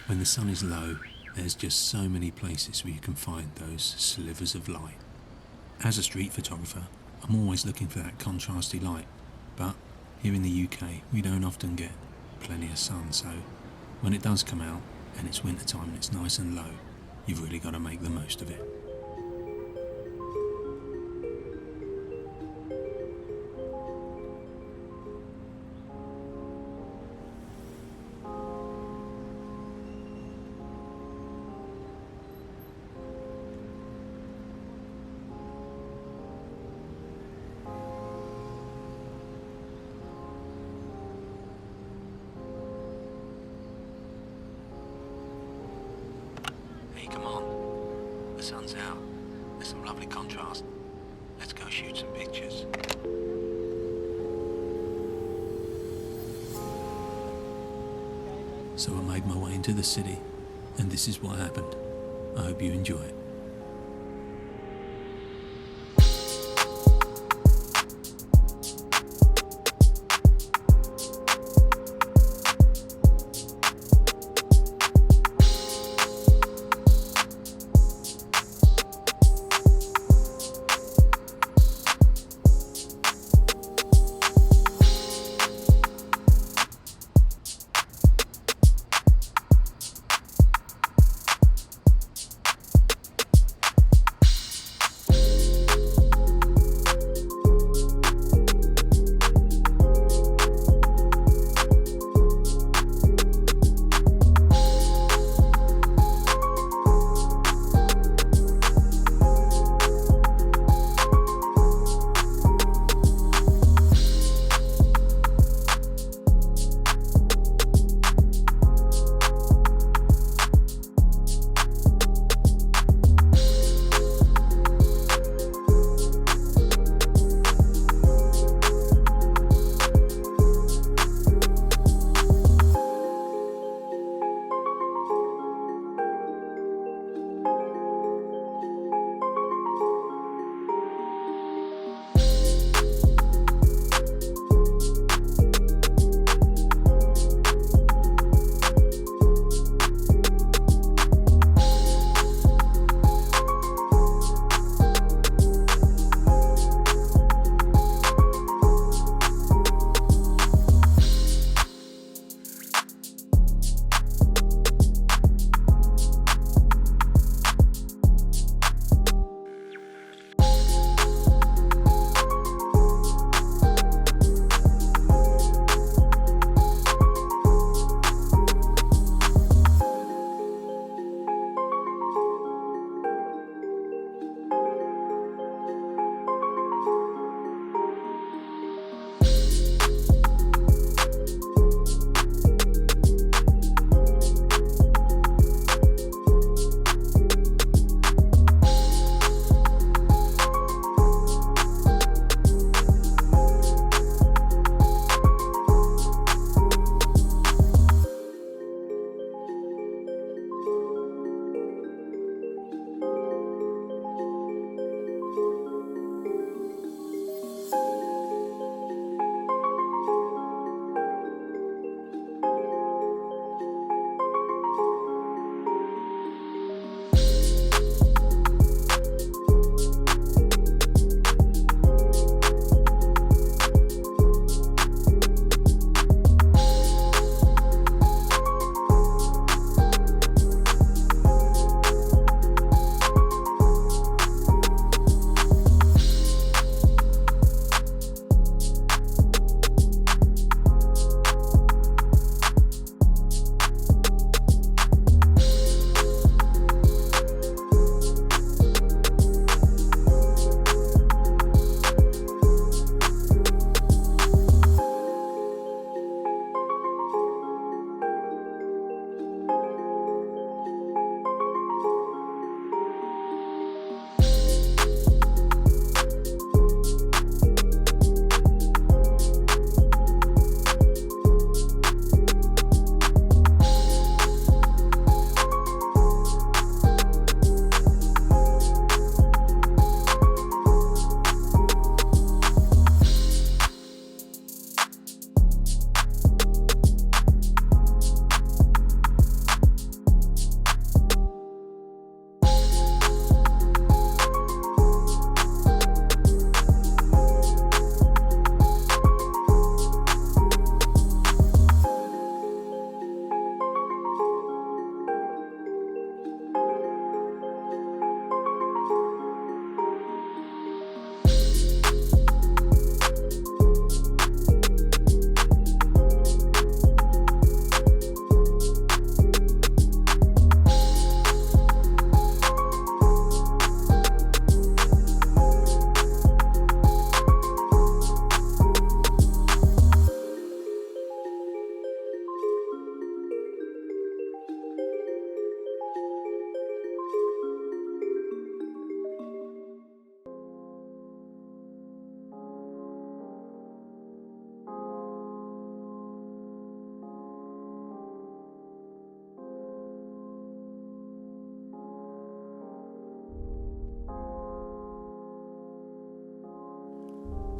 When the sun is low, there's just so many places where you can find those slivers of light. As a street photographer, I'm always looking for that contrasty light, but here in the UK we don't often get plenty of sun, so when it does come out and it's winter time and it's nice and low, you've really got to make the most of it. Hey, come on. The sun's out. There's some lovely contrast. Let's go shoot some pictures. So I made my way into the city, and this is what happened. I hope you enjoy it.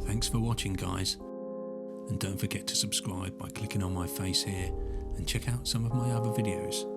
Thanks for watching, guys, and don't forget to subscribe by clicking on my face here and check out some of my other videos.